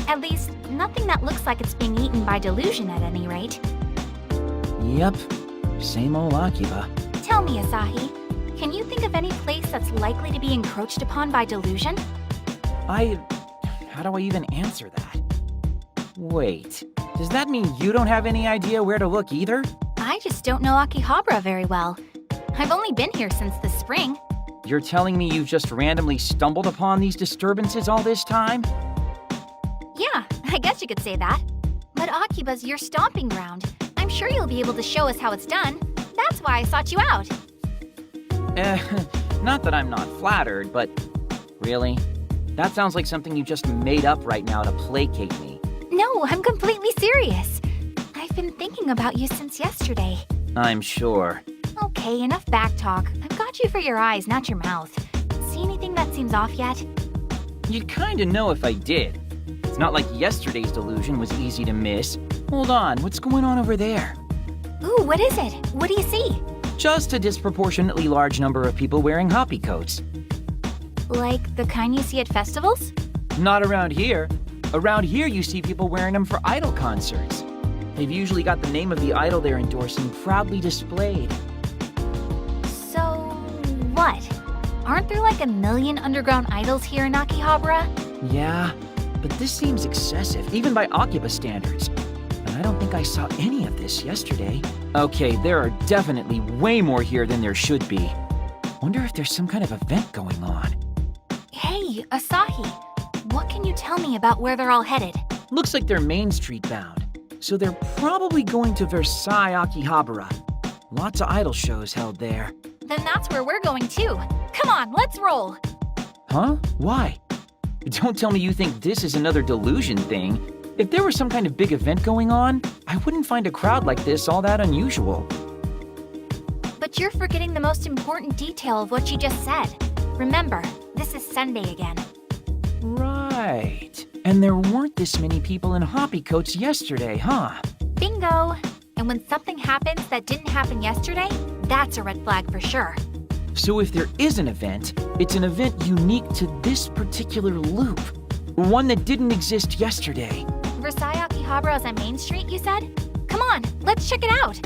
At least, nothing that looks like it's being eaten by delusion at any rate. Yep, same old Akiba. Tell me, Asahi, can you think of any place that's likely to be encroached upon by delusion? How do I even answer that? Wait, does that mean you don't have any idea where to look either? I just don't know Akihabara very well. I've only been here since the spring. You're telling me you've just randomly stumbled upon these disturbances all this time? Yeah, I guess you could say that. But Akiba's your stomping ground. I'm sure you'll be able to show us how it's done. That's why I sought you out. Not that I'm not flattered, but really? That sounds like something you just made up right now to placate me. No, I'm completely serious. I've been thinking about you since yesterday. I'm sure. Okay, enough back talk. I've got you for your eyes, not your mouth. See anything that seems off yet? You'd kinda know if I did. It's not like yesterday's delusion was easy to miss. Hold on, what's going on over there? Ooh, what is it? What do you see? Just a disproportionately large number of people wearing hoppy coats. Like the kind you see at festivals? Not around here. Around here you see people wearing them for idol concerts. They've usually got the name of the idol they're endorsing proudly displayed. So, what? Aren't there like a million underground idols here in Akihabara? Yeah, but this seems excessive, even by Akiba standards. And I don't think I saw any of this yesterday. Okay, there are definitely way more here than there should be. Wonder if there's some kind of event going on. Hey, Asahi, what can you tell me about where they're all headed? Looks like they're Main Street bound. So they're probably going to Versailles, Akihabara. Lots of idol shows held there. Then that's where we're going too. Come on, let's roll. Huh? Why? Don't tell me you think this is another delusion thing. If there was some kind of big event going on, I wouldn't find a crowd like this all that unusual. But you're forgetting the most important detail of what you just said. Remember, this is Sunday again. Right. And there weren't this many people in hoppy coats yesterday, huh? Bingo! And when something happens that didn't happen yesterday, that's a red flag for sure. So if there is an event, it's an event unique to this particular loop. One that didn't exist yesterday. Versailles Akihabara is on Main Street, you said? Come on, let's check it out!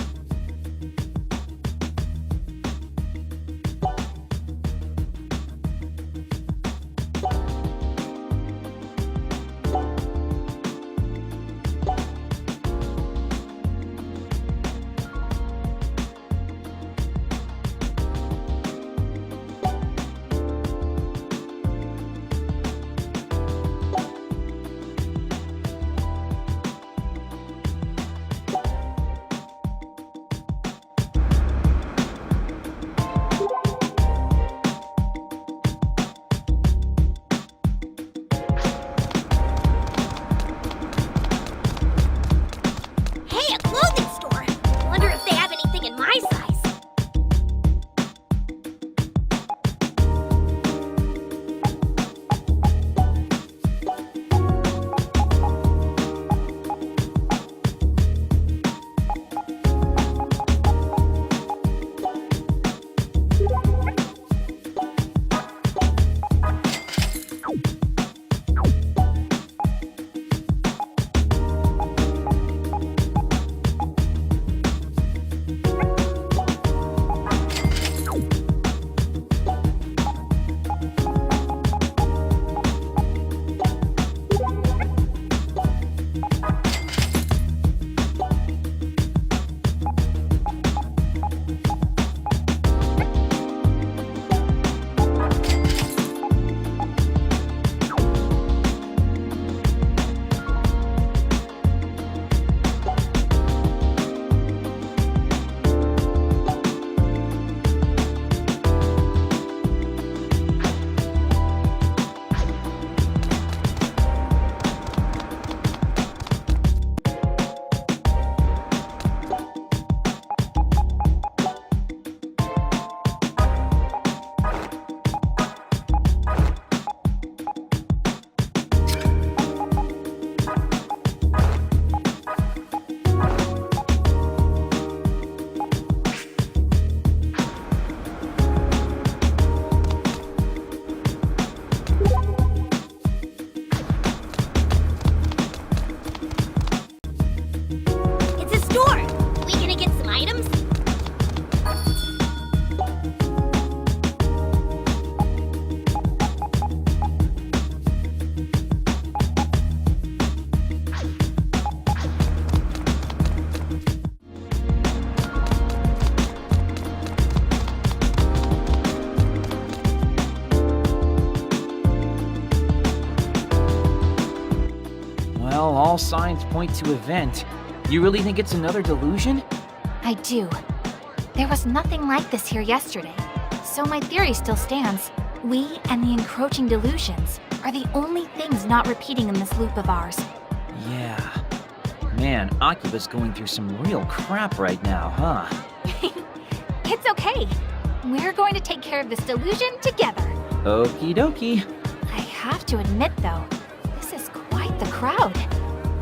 Well, all signs point to a vent. You really think it's another delusion? I do. There was nothing like this here yesterday, so my theory still stands. We and the encroaching delusions are the only things not repeating in this loop of ours. Yeah. Man, Akiba's going through some real crap right now, huh? It's okay. We're going to take care of this delusion together. Okie dokie. I have to admit, though, this is quite the crowd.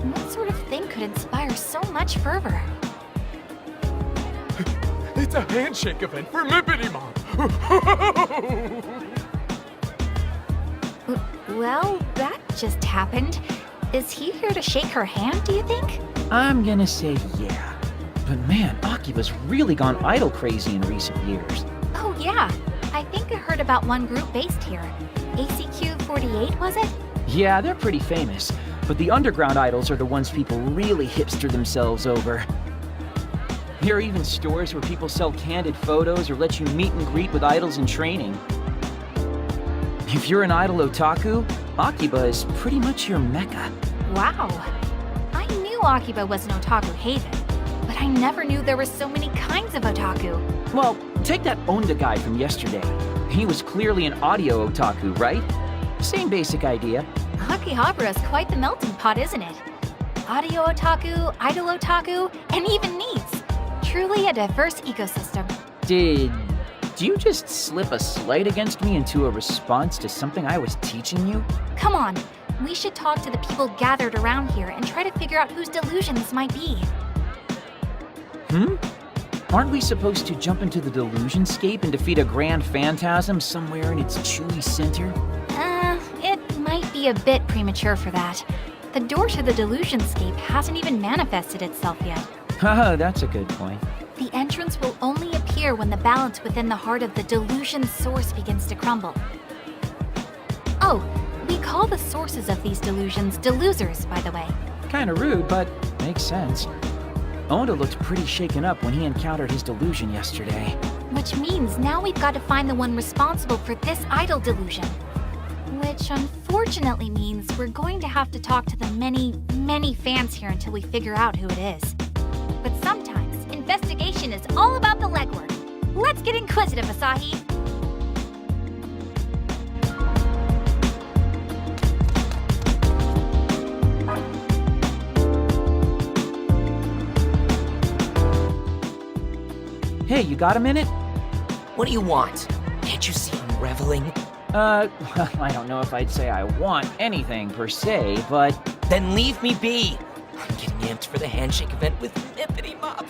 What sort of thing could inspire so much fervor? It's a handshake event for Mippity Mom. Well, that just happened. Is he here to shake her hand, do you think? I'm gonna say yeah. But man, Akiba's really gone idol crazy in recent years. Oh, yeah. I think I heard about one group based here. ACQ 48, was it? Yeah, they're pretty famous. But the underground idols are the ones people really hipster themselves over. There are even stores where people sell candid photos or let you meet and greet with idols in training. If you're an idol otaku, Akiba is pretty much your mecca. Wow. I knew Akiba was an otaku haven, but I never knew there were so many kinds of otaku. Well, take that Onda guy from yesterday. He was clearly an audio otaku, right? Same basic idea. Akihabara is quite the melting pot, isn't it? Audio otaku, idol otaku, and even needs. Truly a diverse ecosystem. Did you just slip a slight against me into a response to something I was teaching you? Come on, we should talk to the people gathered around here and try to figure out whose delusion this might be. Aren't we supposed to jump into the delusionscape and defeat a grand phantasm somewhere in its chewy center? It might be a bit premature for that. The door to the delusionscape hasn't even manifested itself yet. Haha, that's a good point. The entrance will only appear when the balance within the heart of the delusion source begins to crumble. Oh, we call the sources of these delusions delusers, by the way. Kinda rude, but makes sense. Onda looked pretty shaken up when he encountered his delusion yesterday. Which means now we've got to find the one responsible for this idol delusion. Which unfortunately means we're going to have to talk to the many, many fans here until we figure out who it is. But sometimes, investigation is all about the legwork. Let's get inquisitive, Asahi. Hey, you got a minute? What do you want? Can't you see I'm reveling? Well, I don't know if I'd say I want anything per se, but... Then leave me be! I'm getting amped for the handshake event with Mippity Mop.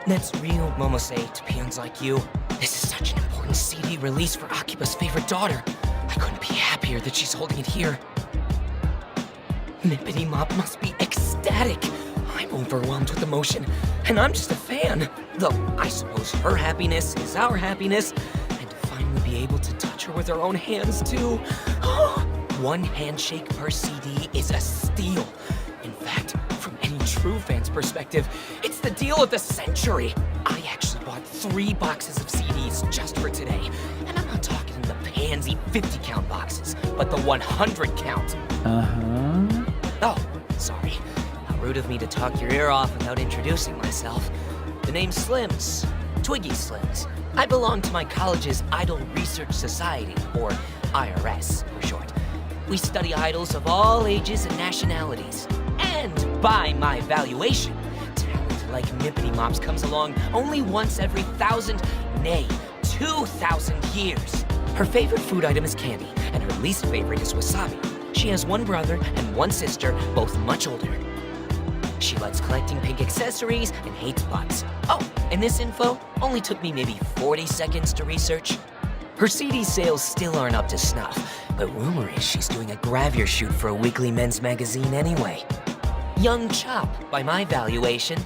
That's real, Momose, to peons like you. This is such an important CD release for Akiba's favorite daughter. I couldn't be happier that she's holding it here. Mippity Mop must be ecstatic. I'm overwhelmed with emotion, and I'm just a fan. Though I suppose her happiness is our happiness, and to finally be able to touch her with our own hands, too. One handshake per CD is a steal. In fact, from any true fan's perspective, it's the deal of the century. I actually bought 3 boxes of CDs just for today, and I'm not talking the pansy 50-count boxes, but the 100-count. Uh-huh. Oh, sorry. How rude of me to talk your ear off without introducing myself. The name's Slims. Twiggy Slims. I belong to my college's Idol Research Society, or IRS for short. We study idols of all ages and nationalities. And by my valuation, talent like Mippity Mops comes along only once every 1,000, nay, 2,000 years. Her favorite food item is candy, and her least favorite is wasabi. She has 1 brother and 1 sister, both much older. She likes collecting pink accessories and hates butts. Oh, and this info only took me maybe 40 seconds to research. Her CD sales still aren't up to snuff, but rumor is she's doing a gravure shoot for a weekly men's magazine anyway. Young chop, by my valuation.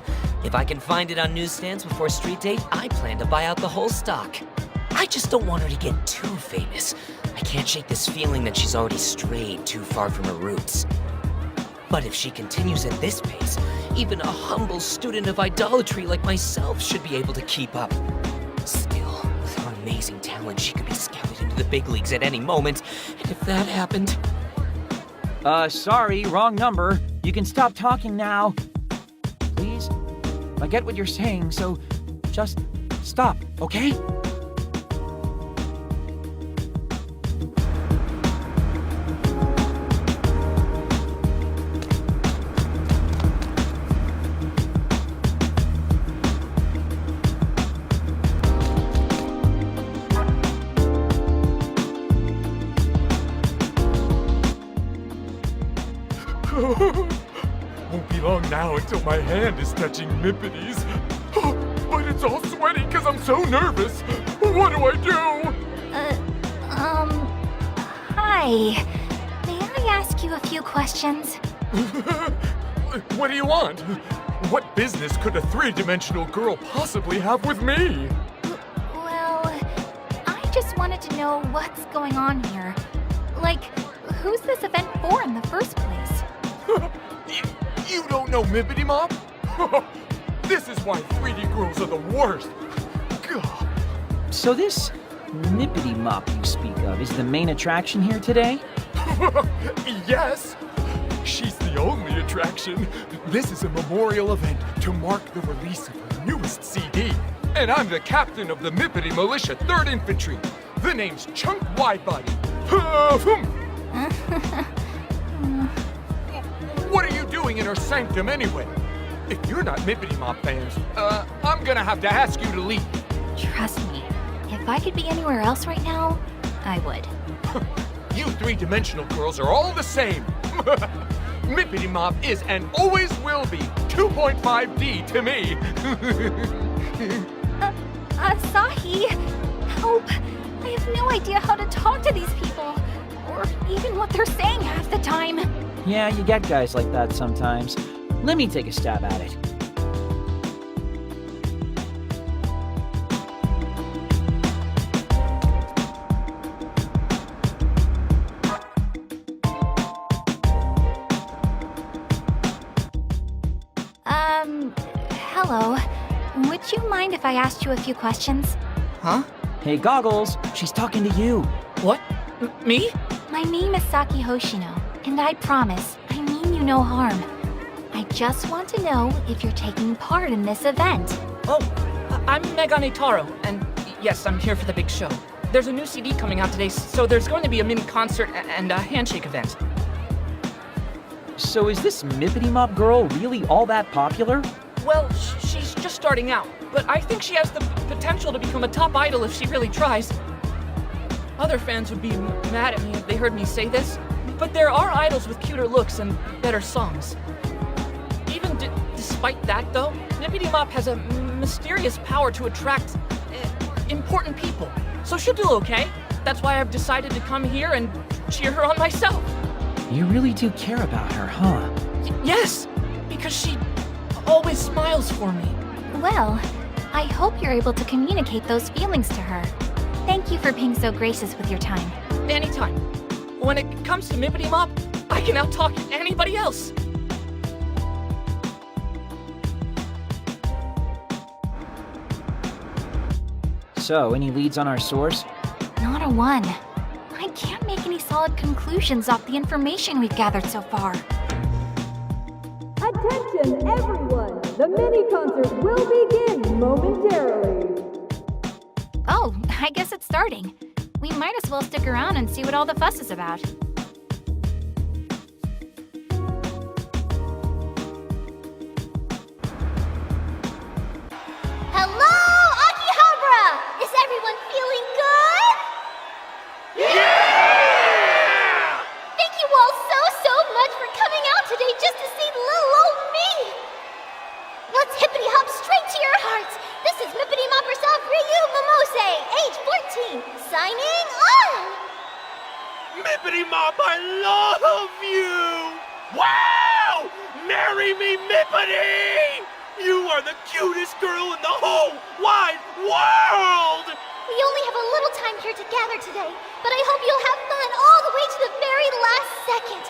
If I can find it on newsstands before street date, I plan to buy out the whole stock. I just don't want her to get too famous. I can't shake this feeling that she's already strayed too far from her roots. But if she continues at this pace, even a humble student of idolatry like myself should be able to keep up. Still, with her amazing talent, she could be scouted into the big leagues at any moment, and if that happened... Sorry, wrong number. You can stop talking now. Please? I get what you're saying, so just stop, okay? Won't be long now until my hand is touching Mippity's. But it's all sweaty because I'm so nervous. What do I do? Hi. May I ask you a few questions? What do you want? What business could a three-dimensional girl possibly have with me? Well, I just wanted to know what's going on here. Like, who's this event for in the first place? You don't know Mippity Mop? This is why 3D girls are the worst. God. So this Mippity Mop you speak of is the main attraction here today? Yes. She's the only attraction. This is a memorial event to mark the release of her newest CD. And I'm the captain of the Mippity Militia 3rd Infantry. The name's Chunk Widebody. What are you doing in her sanctum anyway? If you're not Mippity Mop fans, I'm gonna have to ask you to leave. Trust me, if I could be anywhere else right now, I would. You three-dimensional girls are all the same. Mippity Mop is and always will be 2.5D to me. Asahi, help! I have no idea how to talk to these people, or even what they're saying half the time. Yeah, you get guys like that sometimes. Let me take a stab at it. Hello. Would you mind if I asked you a few questions? Huh? Hey, Goggles, she's talking to you. What? Me? My name is Saki Hoshino, and I promise, I mean you no harm. I just want to know if you're taking part in this event. Oh, I'm Megane Taro, and yes, I'm here for the big show. There's a new CD coming out today, so there's going to be a mini concert and a handshake event. So is this Mippity Mop girl really all that popular? Well, she's just starting out, but I think she has the potential to become a top idol if she really tries. Other fans would be mad at me if they heard me say this, but there are idols with cuter looks and better songs. Even despite that, though, Mippity Mop has a mysterious power to attract important people. So she'll do okay. That's why I've decided to come here and cheer her on myself. You really do care about her, huh? Yes, because she always smiles for me. Well, I hope you're able to communicate those feelings to her. Thank you for being so gracious with your time. Anytime. When it comes to Mippity Mop, I can outtalk anybody else. So, any leads on our source? Not a one. I can't make any solid conclusions off the information we've gathered so far. Attention, everyone! The mini-concert will begin momentarily. Oh, I guess it's starting. We might as well stick around and see what all the fuss is about. Hello, Akihabara! Is everyone feeling good? Yeah! Thank you all so much for coming out today just to see little old me! Let's hippity hop straight to your hearts! This is Mippity Mop herself, Ryu Momose, age 14, signing on! Mippity Mop, I love you! Wow! Marry me, Mippity! You are the cutest girl in the whole wide world! We only have a little time here to gather today, but I hope you'll have fun all the way to the very last second.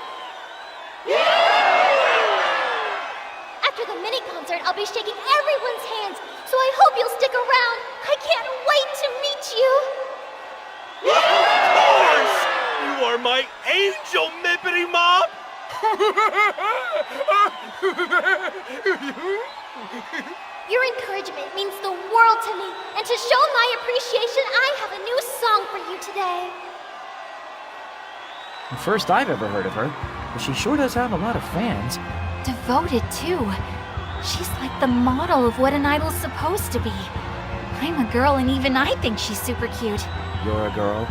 After the mini-concert, I'll be shaking everyone's hands, so I hope you'll stick around. I can't wait to meet you. Of course! You are my angel, Mippity Mop! Your encouragement means the world to me, and to show my appreciation, I have a new song for you today. The first I've ever heard of her, but she sure does have a lot of fans. Devoted, too. She's like the model of what an idol's supposed to be. I'm a girl, and even I think she's super cute. You're a girl?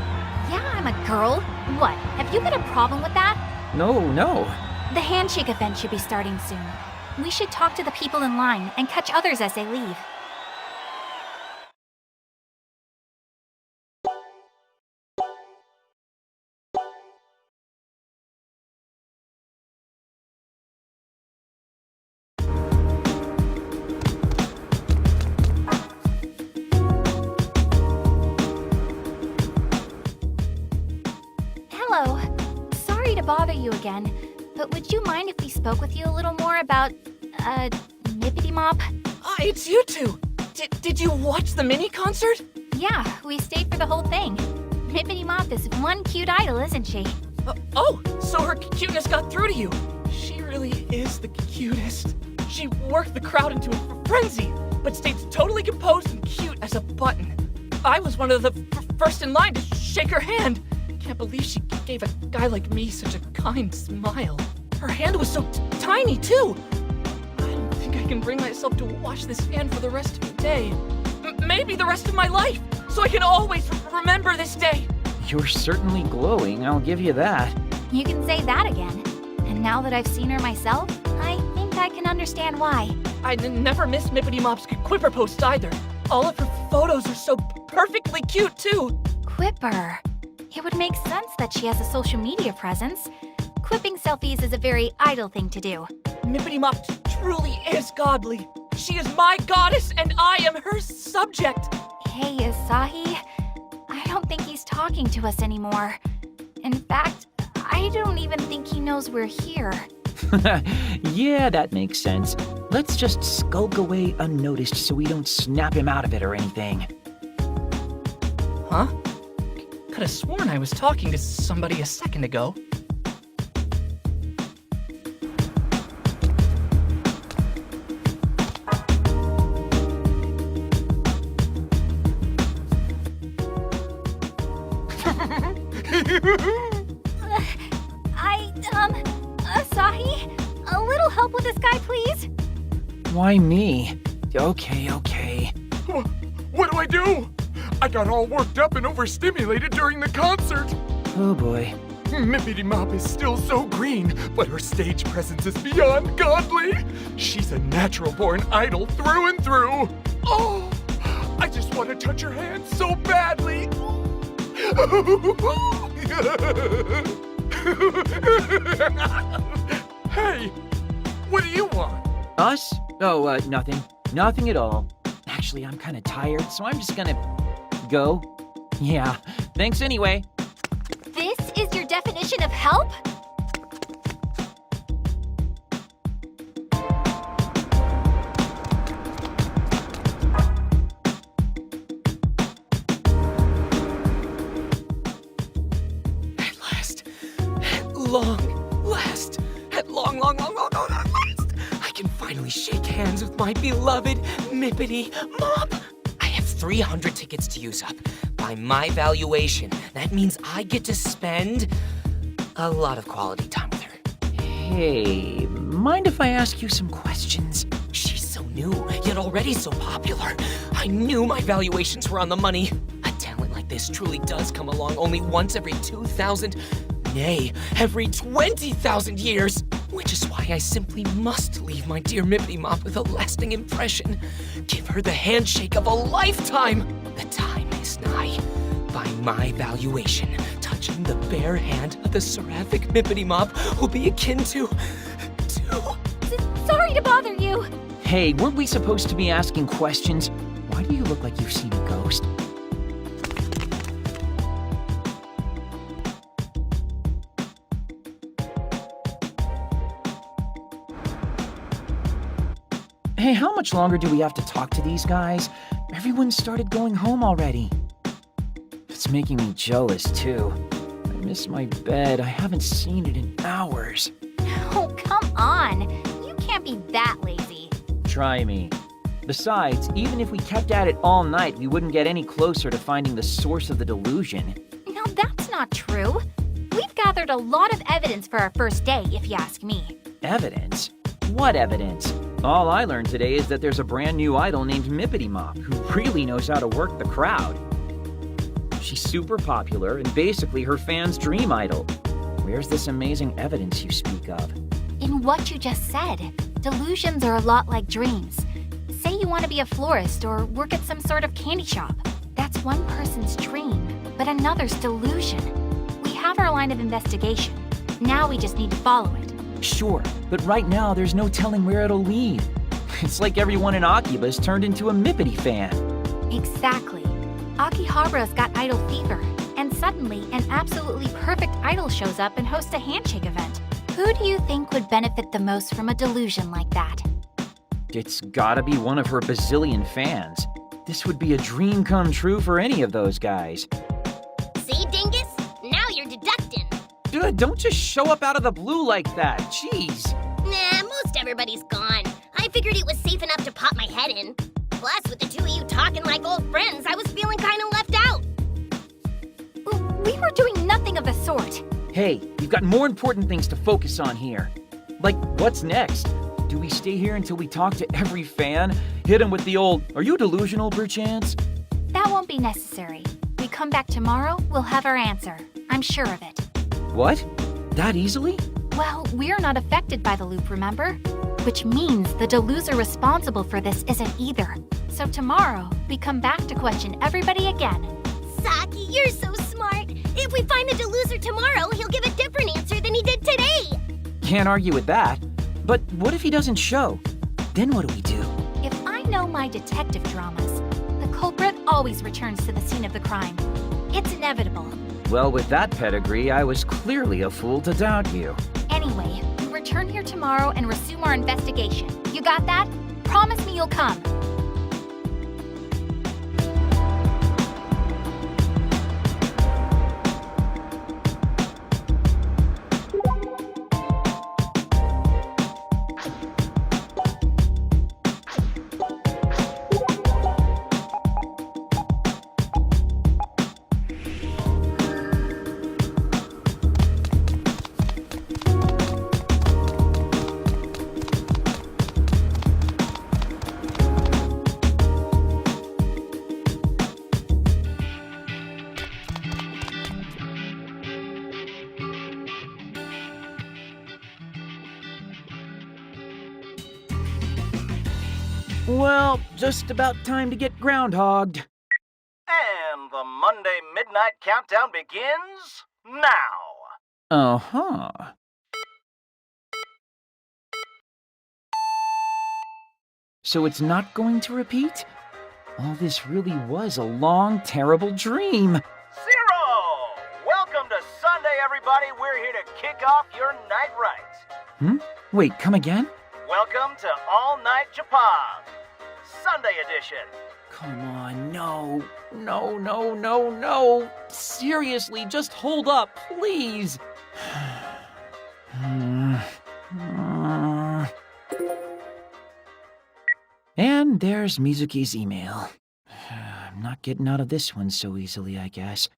Yeah, I'm a girl. What, have you got a problem with that? No. The handshake event should be starting soon. We should talk to the people in line and catch others as they leave. Hello. Sorry to bother you again, but would you mind if we spoke with you a little more about, Nippity Mop? It's you two. Did you watch the mini concert? Yeah, we stayed for the whole thing. Nippity Mop is one cute idol, isn't she? Oh, so her cuteness got through to you. She really is the cutest. She worked the crowd into a frenzy, but stayed totally composed and cute as a button. I was one of the first in line to shake her hand. Can't believe she gave a guy like me such a kind smile. Her hand was so tiny, too. I don't think I can bring myself to wash this hand for the rest of the day. Maybe the rest of my life, so I can always remember this day. You're certainly glowing, I'll give you that. You can say that again. And now that I've seen her myself, I think I can understand why. I never missed Mippity Mop's Quipper posts either. All of her photos are so perfectly cute, too. Quipper. It would make sense that she has a social media presence. Quipping selfies is a very idle thing to do. Mippity Mop truly is godly. She is my goddess, and I am her subject. Hey, Asahi. I don't think he's talking to us anymore. In fact, I don't even think he knows we're here. Yeah, that makes sense. Let's just skulk away unnoticed so we don't snap him out of it or anything. Huh? Could have sworn I was talking to somebody a second ago. Asahi? A little help with this guy, please? Why me? Okay. What do I do? I got all worked up and overstimulated during the concert. Oh boy. Mippity Mop is still so green, but her stage presence is beyond godly. She's a natural-born idol through and through. Oh, I just want to touch her hand so badly. Hey, what do you want? Us? Oh, nothing. Nothing at all. Actually, I'm kind of tired, so I'm just gonna go. Yeah, thanks anyway. This is your definition of help? At long last, I can finally shake hands with my beloved Mippity Mop. I have 300 tickets to use up. By my valuation, that means I get to spend a lot of quality time with her. Hey, mind if I ask you some questions? She's so new, yet already so popular. I knew my valuations were on the money. A talent like this truly does come along only once every 2,000, nay, every 20,000 years. Which is why I simply must leave my dear Mippity Mop with a lasting impression. Give her the handshake of a lifetime. The time is nigh. By my valuation, touching the bare hand of the seraphic Mippity Mop will be akin to... Sorry to bother you. Hey, weren't we supposed to be asking questions? Why do you look like you've seen a ghost? Hey, how much longer do we have to talk to these guys? Everyone started going home already. It's making me jealous, too. I miss my bed. I haven't seen it in hours. Oh, come on. You can't be that lazy. Try me. Besides, even if we kept at it all night, we wouldn't get any closer to finding the source of the delusion. Now, that's not true. We've gathered a lot of evidence for our first day, if you ask me. Evidence? What evidence? All I learned today is that there's a brand new idol named Mippity Mop who really knows how to work the crowd. She's super popular and basically her fans' dream idol. Where's this amazing evidence you speak of? In what you just said, delusions are a lot like dreams. Say you want to be a florist or work at some sort of candy shop. That's one person's dream, but another's delusion. We have our line of investigation. Now we just need to follow it. Sure, but right now there's no telling where it'll lead. It's like everyone in Akiba's turned into a Mippity fan. Exactly. Akihabara's got idol fever, and suddenly an absolutely perfect idol shows up and hosts a handshake event. Who do you think would benefit the most from a delusion like that? It's gotta be one of her bazillion fans. This would be a dream come true for any of those guys. See, Dingus? Now you're deducting. Dude, don't just show up out of the blue like that. Jeez. Nah, most everybody's gone. I figured it was safe enough to pop my head in. Plus, with the two of you talking like old friends, I was feeling kind of left out. We were doing nothing of the sort. Hey, we've got more important things to focus on here. Like, what's next? Do we stay here until we talk to every fan? Hit them with the old, "Are you delusional, perchance?" That won't be necessary. We come back tomorrow, we'll have our answer. I'm sure of it. What? That easily? Well, we're not affected by the loop, remember? Which means the deluser responsible for this isn't either. So tomorrow, we come back to question everybody again. Saki, you're so smart. If we find the deluser tomorrow, he'll give a different answer than he did today. Can't argue with that. But what if he doesn't show? Then what do we do? If I know my detective dramas, the culprit always returns to the scene of the crime. It's inevitable. Well, with that pedigree, I was clearly a fool to doubt you. Anyway, we return here tomorrow and resume our investigation. You got that? Promise me you'll come. Well, just about time to get groundhogged. And the Monday Midnight Countdown begins now. Uh-huh. So it's not going to repeat? All this really was a long, terrible dream. Zero! Welcome to Sunday, everybody. We're here to kick off your night rides. Wait, come again? Welcome to All Night Japan, Sunday edition. Come on, no. No. Seriously, just hold up, please. And there's Mizuki's email. I'm not getting out of this one so easily, I guess.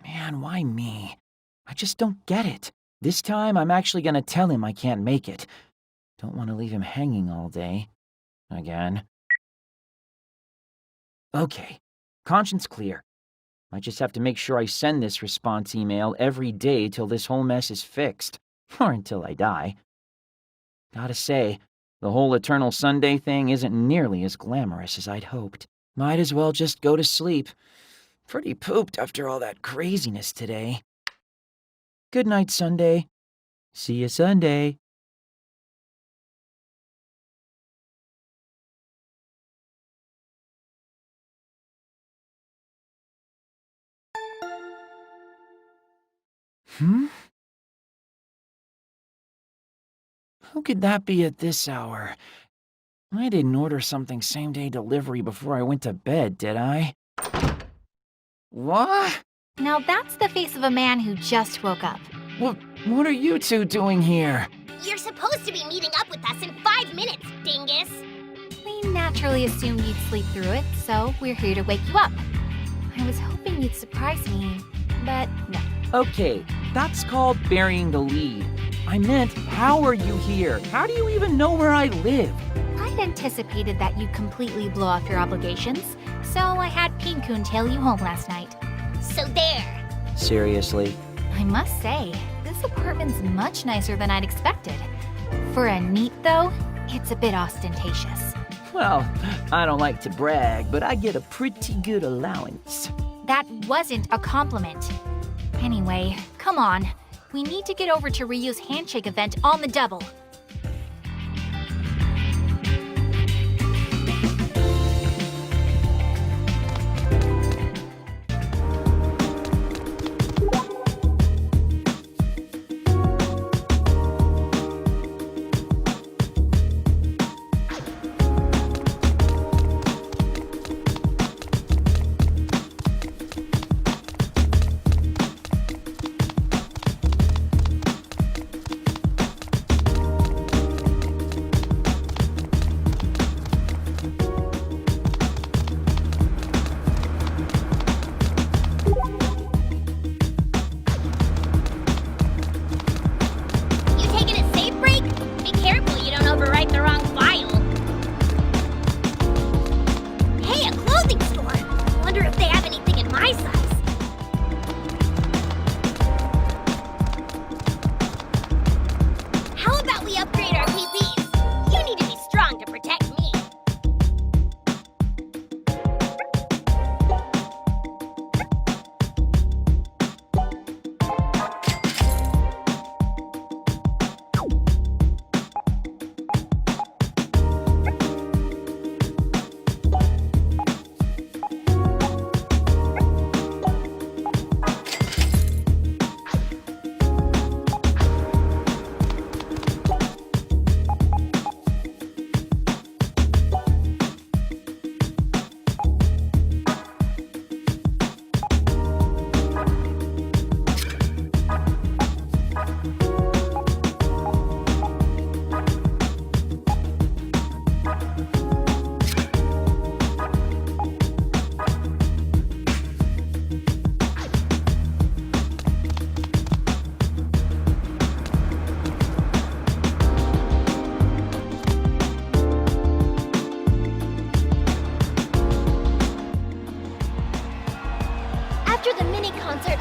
Man, why me? I just don't get it. This time, I'm actually gonna tell him I can't make it. Don't want to leave him hanging all day. Again. Okay, conscience clear. I just have to make sure I send this response email every day till this whole mess is fixed. Or until I die. Gotta say, the whole Eternal Sunday thing isn't nearly as glamorous as I'd hoped. Might as well just go to sleep. Pretty pooped after all that craziness today. Good night, Sunday. See you Sunday. Who could that be at this hour? I didn't order something same-day delivery before I went to bed, did I? What? Now that's the face of a man who just woke up. What are you two doing here? You're supposed to be meeting up with us in 5 minutes, dingus! We naturally assumed you'd sleep through it, so we're here to wake you up. I was hoping you'd surprise me, but no. Okay, that's called burying the lead. I meant, how are you here? How do you even know where I live? I'd anticipated that you'd completely blow off your obligations, so I had Pincoon tail you home last night. So there! Seriously? I must say, this apartment's much nicer than I'd expected. For a neat, though, it's a bit ostentatious. Well, I don't like to brag, but I get a pretty good allowance. That wasn't a compliment. Anyway, come on. We need to get over to Ryu's handshake event on the double.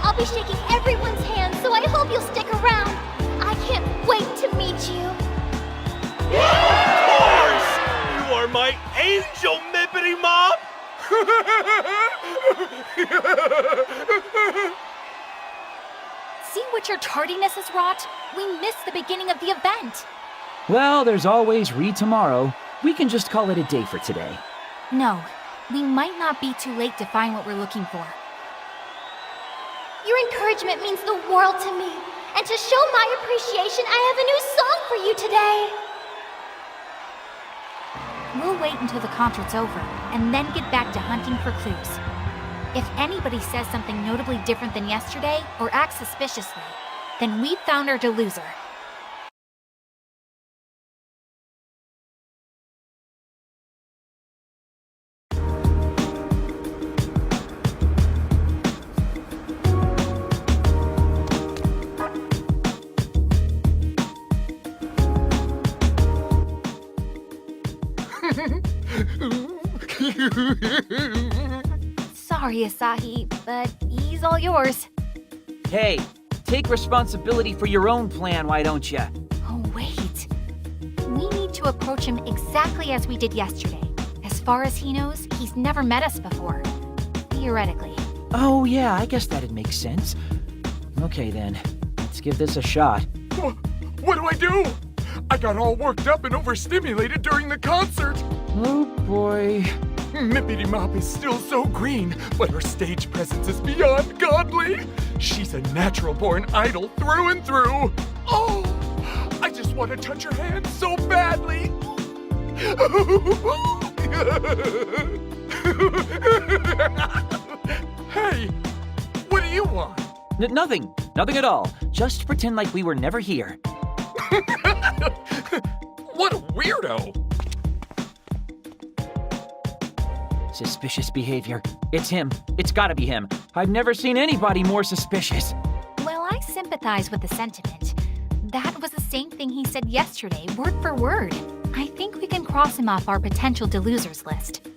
I'll be shaking everyone's hands, so I hope you'll stick around. I can't wait to meet you. Of course! You are my angel, Mippity Mop! See what your tardiness has wrought? We missed the beginning of the event. Well, there's always tomorrow. We can just call it a day for today. No, we might not be too late to find what we're looking for. Your encouragement means the world to me. And to show my appreciation, I have a new song for you today. We'll wait until the concert's over, and then get back to hunting for clues. If anybody says something notably different than yesterday, or acts suspiciously, then we've found our deluser. Sorry, Asahi, but he's all yours. Hey, take responsibility for your own plan, why don't ya? Oh, wait. We need to approach him exactly as we did yesterday. As far as he knows, he's never met us before. Theoretically. Oh, yeah, I guess that'd make sense. Okay, then. Let's give this a shot. What do I do? I got all worked up and overstimulated during the concert. Oh, boy. Mippity Mop is still so green, but her stage presence is beyond godly. She's a natural-born idol through and through. Oh, I just want to touch her hand so badly. Hey, what do you want? Nothing. Nothing at all. Just pretend like we were never here. weirdo. Suspicious behavior. It's him. It's gotta be him. I've never seen anybody more suspicious. Well, I sympathize with the sentiment. That was the same thing he said yesterday, word for word. I think we can cross him off our potential delosers list.